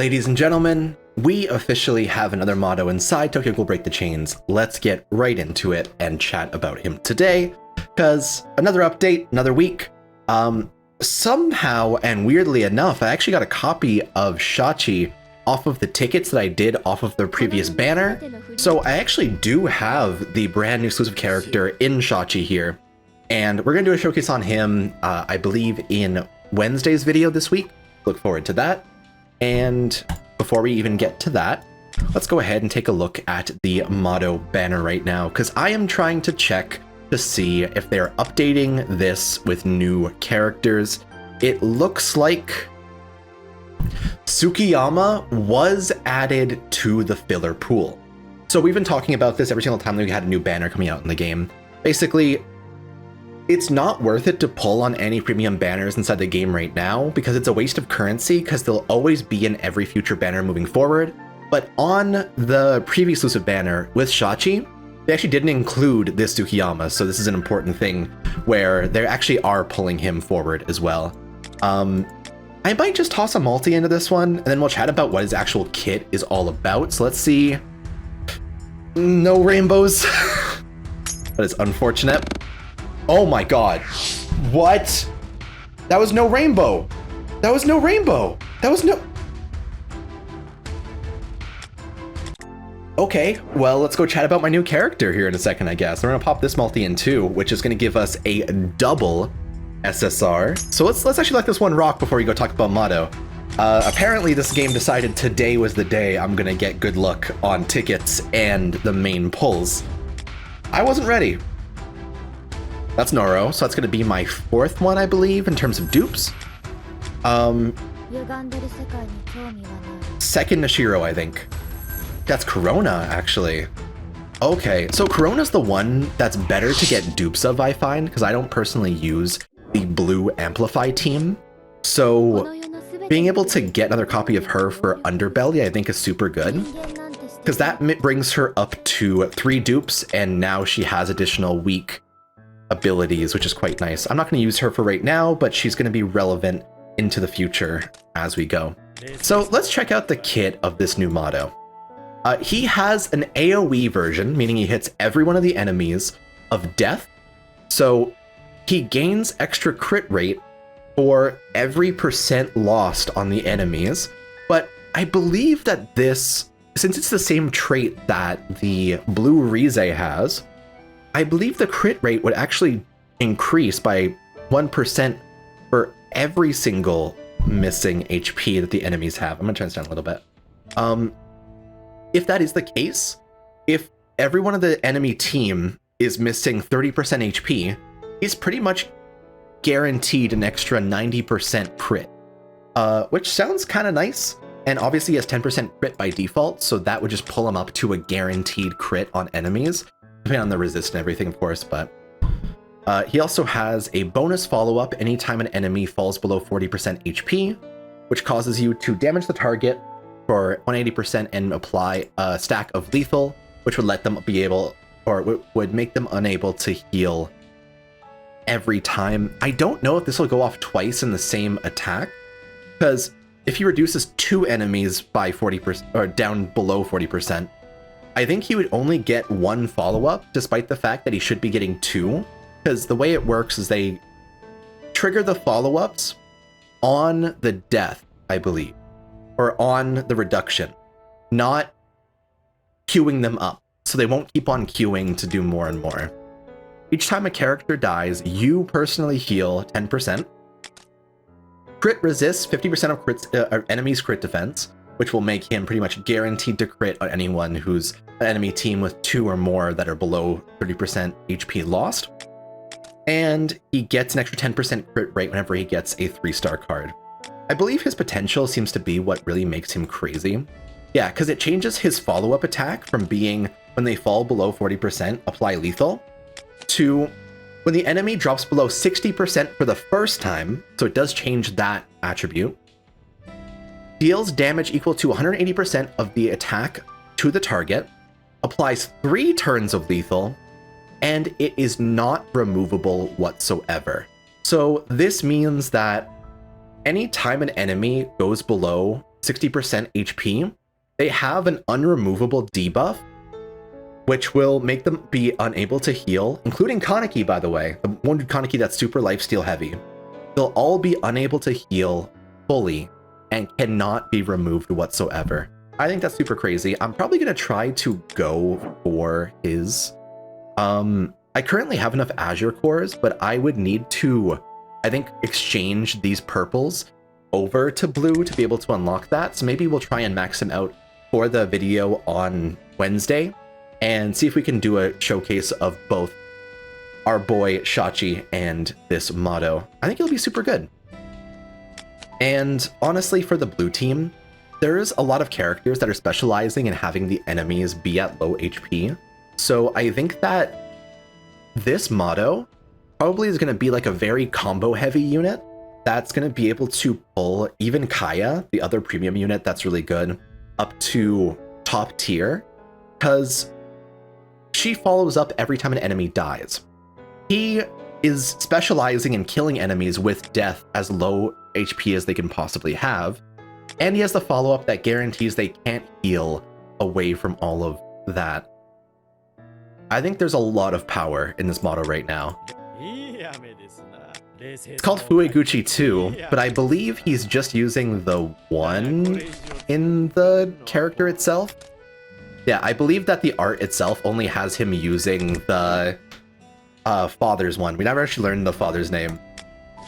Ladies and gentlemen, we officially have another Mado inside Tokyo Ghoul Break the Chains. Let's get right into it and chat about him today, because another update, another week. Somehow, and weirdly enough, I actually got a copy of Shachi off of the tickets that I did off of the previous banner. So I actually do have the brand new exclusive character in Shachi here. And we're going to do a showcase on him, I believe, in Wednesday's video this week. Look forward to that. And before we even get to that, let's go ahead and take a look at the Mado banner right now, because I am trying to check to see if they're updating this with new characters. It looks like Tsukiyama was added to the filler pool. So we've been talking about this every single time that we had a new banner coming out in the game. Basically, it's not worth it to pull on any premium banners inside the game right now because it's a waste of currency, because they'll always be in every future banner moving forward. But on the previous exclusive banner with Shachi, they actually didn't include this Tsukiyama, so this is an important thing where they actually are pulling him forward as well. I might just toss a multi into this one, and then we'll chat about what his actual kit is all about. So let's see. No rainbows. That is unfortunate. Oh my god. What? That was no rainbow. That was no rainbow. That was no... Okay, well, let's go chat about my new character here in a second, I guess. We're gonna pop this multi in too, which is gonna give us a double SSR. So let's actually let this one rock before we go talk about Mado. Apparently this game decided today was the day I'm gonna get good luck on tickets and the main pulls. I wasn't ready. That's Noro, so that's gonna be my fourth one, I believe, in terms of dupes. Second Nishiro, I think. That's Corona, actually. Okay, so Corona's the one that's better to get dupes of, I find, because I don't personally use the blue Amplify team. So being able to get another copy of her for Underbelly, I think is super good, because that brings her up to 3 dupes, and now she has additional weak abilities, which is quite nice. I'm not going to use her for right now, but she's going to be relevant into the future as we go. So let's check out the kit of this new Mado. He has an AoE version, meaning he hits every one of the enemies of death. So he gains extra crit rate for every % lost on the enemies. But I believe that this, since it's the same trait that the blue Rize has, I believe the crit rate would actually increase by 1% for every single missing HP that the enemies have. I'm gonna turn this down a little bit. If that is the case, if every one of the enemy team is missing 30% HP, he's pretty much guaranteed an extra 90% crit, which sounds kind of nice. And obviously he has 10% crit by default, so that would just pull him up to a guaranteed crit on enemies, depending on the resist and everything, of course. But he also has a bonus follow-up anytime an enemy falls below 40% HP, which causes you to damage the target for 180% and apply a stack of lethal, which would let them be able, or would make them unable to heal every time. I don't know if this will go off twice in the same attack, because if he reduces 2 enemies by 40% or down below 40%, I think he would only get 1 follow-up, despite the fact that he should be getting 2, because the way it works is they trigger the follow-ups on the death, I believe, or on the reduction, not queuing them up. So they won't keep on queuing to do more and more. Each time a character dies, you personally heal 10%. Crit resists 50% of crits, enemy's crit defense, which will make him pretty much guaranteed to crit on anyone who's an enemy team with 2 or more that are below 30% HP lost. And he gets an extra 10% crit rate whenever he gets a 3-star card. I believe his potential seems to be what really makes him crazy. Yeah, because it changes his follow-up attack from being, when they fall below 40%, apply lethal, to when the enemy drops below 60% for the first time, so it does change that attribute, deals damage equal to 180% of the attack to the target, applies 3 turns of lethal, and it is not removable whatsoever. So this means that anytime an enemy goes below 60% HP, they have an unremovable debuff, which will make them be unable to heal, including Kaneki, by the way, the one Kaneki that's super lifesteal heavy. They'll all be unable to heal fully and cannot be removed whatsoever. I think that's super crazy. I'm probably going to try to go for his. I currently have enough Azure cores, but I would need to, I think, exchange these purples over to blue to be able to unlock that. So maybe we'll try and max him out for the video on Wednesday and see if we can do a showcase of both our boy Shachi and this Mado. I think it'll be super good. And honestly, for the blue team, there's a lot of characters that are specializing in having the enemies be at low HP. So I think that this Mado probably is going to be like a very combo heavy unit that's going to be able to pull even Kaya, the other premium unit that's really good, up to top tier, because she follows up every time an enemy dies. He is specializing in killing enemies with death as low HP as they can possibly have, and he has the follow-up that guarantees they can't heal away from all of that. I think there's a lot of power in this model right now. It's called Fueguchi 2, but I believe he's just using the 1 in the character itself. Yeah, I believe that the art itself only has him using the father's one. We never actually learned the father's name.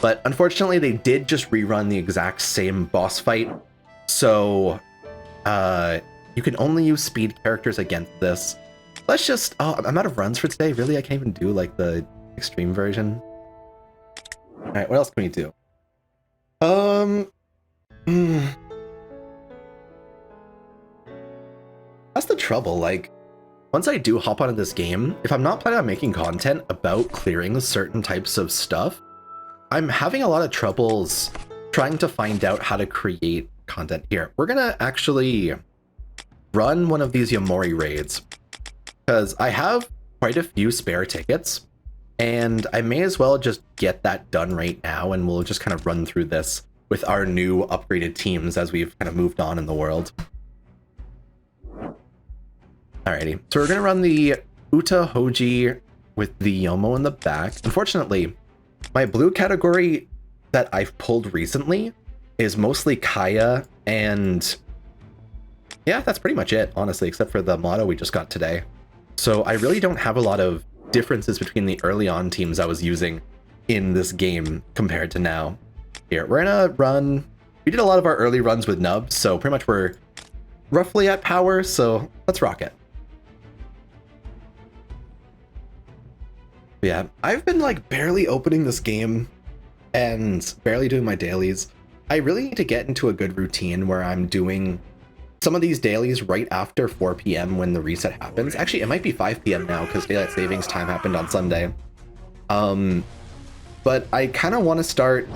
But unfortunately, they did just rerun the exact same boss fight. So you can only use speed characters against this. Let's just... Oh, I'm out of runs for today. Really? I can't even do like the extreme version. Alright, what else can we do? That's the trouble, like, once I do hop onto this game, if I'm not planning on making content about clearing certain types of stuff, I'm having a lot of troubles trying to find out how to create content here. We're gonna actually run one of these Yamori raids, because I have quite a few spare tickets, and I may as well just get that done right now, and we'll just kind of run through this with our new upgraded teams as we've kind of moved on in the world. Alrighty, so we're gonna run the Uta Hoji with the Yomo in the back. Unfortunately, my blue category that I've pulled recently is mostly Kaya, and yeah, that's pretty much it, honestly, except for the Mado we just got today. So I really don't have a lot of differences between the early on teams I was using in this game compared to now. Here, we're gonna run... We did a lot of our early runs with Nubs, so pretty much we're roughly at power, so let's rock it. Yeah, I've been like barely opening this game and barely doing my dailies. I really need to get into a good routine where I'm doing some of these dailies right after 4 p.m. when the reset happens. Actually, it might be 5 p.m. now because daylight savings time happened on Sunday. But I kind of want to start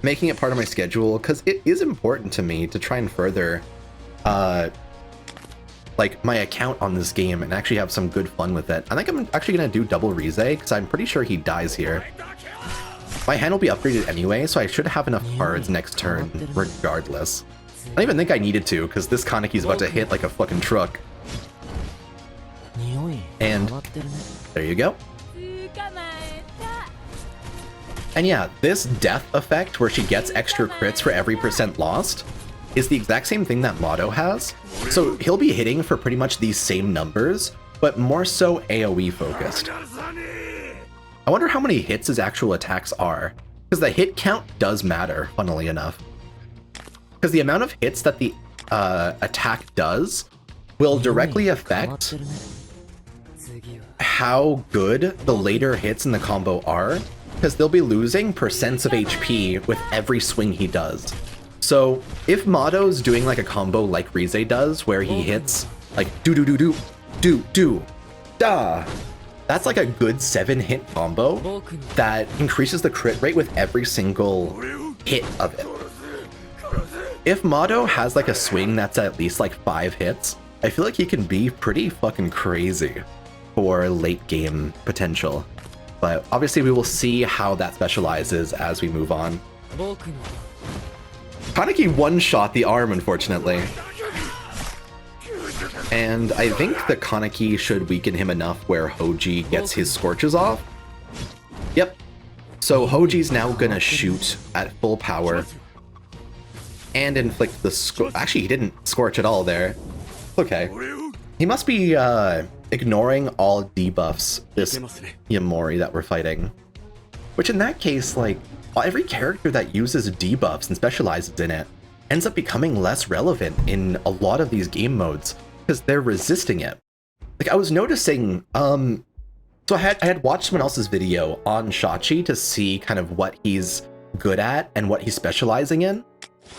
making it part of my schedule because it is important to me to try and further like my account on this game and actually have some good fun with it. I think I'm actually going to do double Rize because I'm pretty sure he dies here. My hand will be upgraded anyway, so I should have enough cards next turn regardless. I don't even think I needed to because this Kaneki's about to hit like a fucking truck. And there you go. And yeah, this death effect where she gets extra crits for every % lost is the exact same thing that Mado has. So he'll be hitting for pretty much these same numbers, but more so AoE focused. I wonder how many hits his actual attacks are, because the hit count does matter, funnily enough. Because the amount of hits that the attack does will directly affect how good the later hits in the combo are, because they'll be losing percents of HP with every swing he does. So if Mado's doing like a combo like Rize does, where he hits like da, that's like a good 7-hit combo that increases the crit rate with every single hit of it. If Mado has like a swing that's at least like 5 hits, I feel like he can be pretty fucking crazy for late game potential. But obviously we will see how that specializes as we move on. Kaneki one-shot the arm, unfortunately. And I think the Kaneki should weaken him enough where Hoji gets his scorches off. Yep. So Hoji's now gonna shoot at full power and inflict the scorch. Actually, he didn't scorch at all there. Okay. He must be ignoring all debuffs, this Yamori that we're fighting. Which in that case, like, every character that uses debuffs and specializes in it ends up becoming less relevant in a lot of these game modes because they're resisting it. Like, I was noticing, so I had watched someone else's video on Shachi to see kind of what he's good at and what he's specializing in.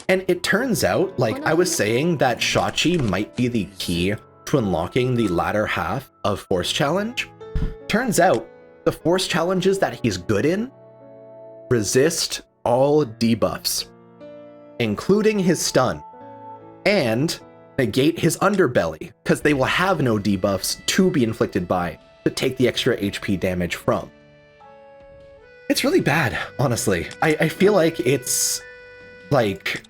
And it turns out, like I was saying, that Shachi might be the key to unlocking the latter half of Force Challenge. Turns out, the Force Challenges that he's good in resist all debuffs, including his stun, and negate his underbelly, because they will have no debuffs to be inflicted by to take the extra HP damage from. It's really bad, honestly. I feel like it's like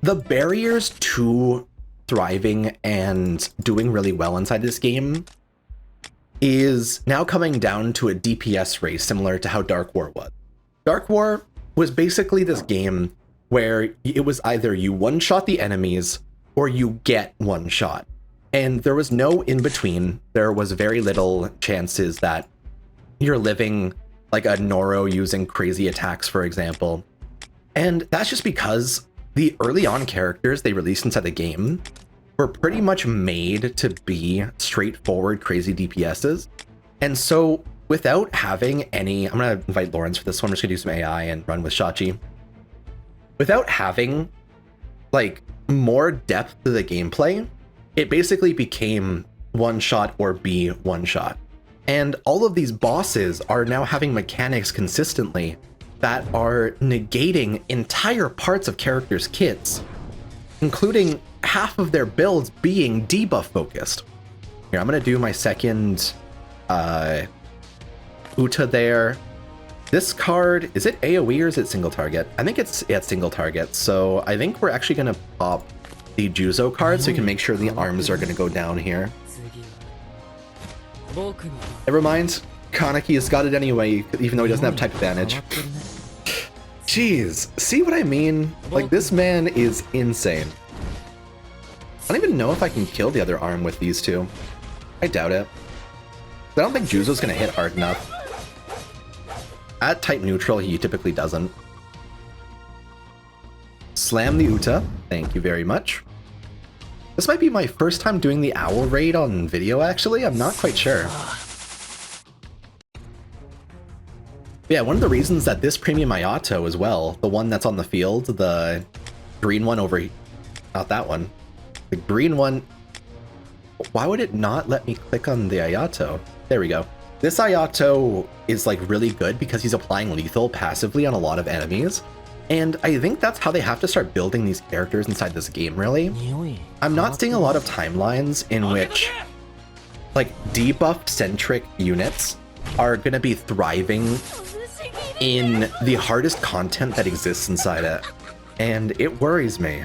the barriers to thriving and doing really well inside this game is now coming down to a DPS race similar to how Dark War was. Dark War was basically this game where it was either you one-shot the enemies or you get one-shot. And there was no in-between. There was very little chances that you're living like a Noro using crazy attacks, for example. And that's just because the early on characters they released inside the game were pretty much made to be straightforward, crazy DPSs. And so without having any, I'm gonna invite Lawrence for this one, I'm just gonna do some AI and run with Shachi. Without having like more depth to the gameplay, it basically became one shot or be one shot. And all of these bosses are now having mechanics consistently that are negating entire parts of characters' kits, including half of their builds being debuff focused. Here, I'm gonna do my second Uta there. This card, is it AoE or is it single target? I think it's single target, so I think we're actually gonna pop the Juzo card so we can make sure the arms are gonna go down here. Never mind, Kaneki has got it anyway, even though he doesn't have type advantage. Jeez, see what I mean? Like, this man is insane. I don't even know if I can kill the other arm with these two. I doubt it. I don't think Juzo's gonna hit hard enough. At type neutral, he typically doesn't. Slam the Uta. Thank you very much. This might be my first time doing the Owl raid on video, actually. I'm not quite sure. Yeah, one of the reasons that this premium Ayato as well, the one that's on the field, the green one over... Not that one. The green one... Why would it not let me click on the Ayato? There we go. This Ayato is like really good because he's applying lethal passively on a lot of enemies. And I think that's how they have to start building these characters inside this game, really. I'm not seeing a lot of timelines in which like debuff-centric units are going to be thriving in the hardest content that exists inside it. And it worries me.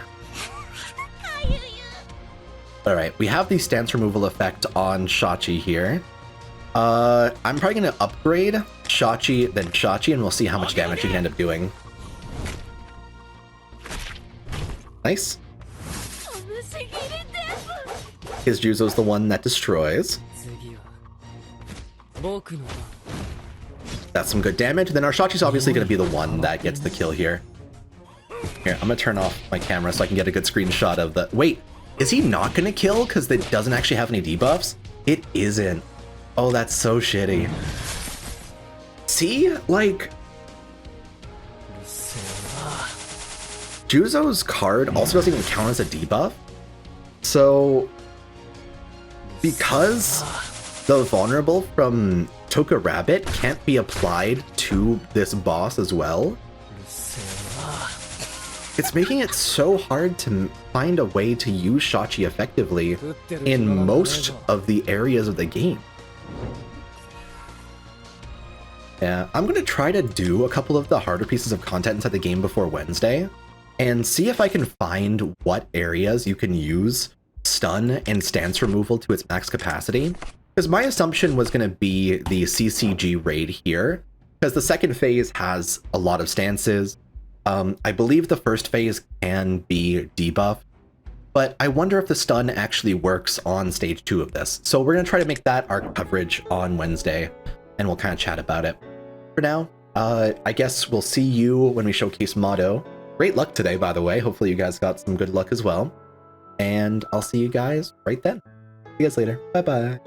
Alright, we have the stance removal effect on Shachi here. I'm probably going to upgrade Shachi, then Shachi, and we'll see how much damage he can end up doing. Nice. His Juzo's the one that destroys. That's some good damage. Then our Shachi's obviously going to be the one that gets the kill here. Here, I'm going to turn off my camera so I can get a good screenshot of the... Wait, is he not going to kill because it doesn't actually have any debuffs? It isn't. Oh, that's so shitty. See? Like... Juzo's card also doesn't even count as a debuff. So... Because the vulnerable from Toka Rabbit can't be applied to this boss as well, it's making it so hard to find a way to use Shachi effectively in most of the areas of the game. Yeah, I'm gonna try to do a couple of the harder pieces of content inside the game before Wednesday, and see if I can find what areas you can use stun and stance removal to its max capacity. Because my assumption was gonna be the CCG raid here, because the second phase has a lot of stances. I believe the first phase can be debuffed, but I wonder if the stun actually works on stage 2 of this. So we're gonna try to make that our coverage on Wednesday, and we'll kind of chat about it. For now, I guess we'll see you when we showcase Mado. Great luck today, by the way. Hopefully you guys got some good luck as well. And I'll see you guys right then. See you guys later. Bye-bye.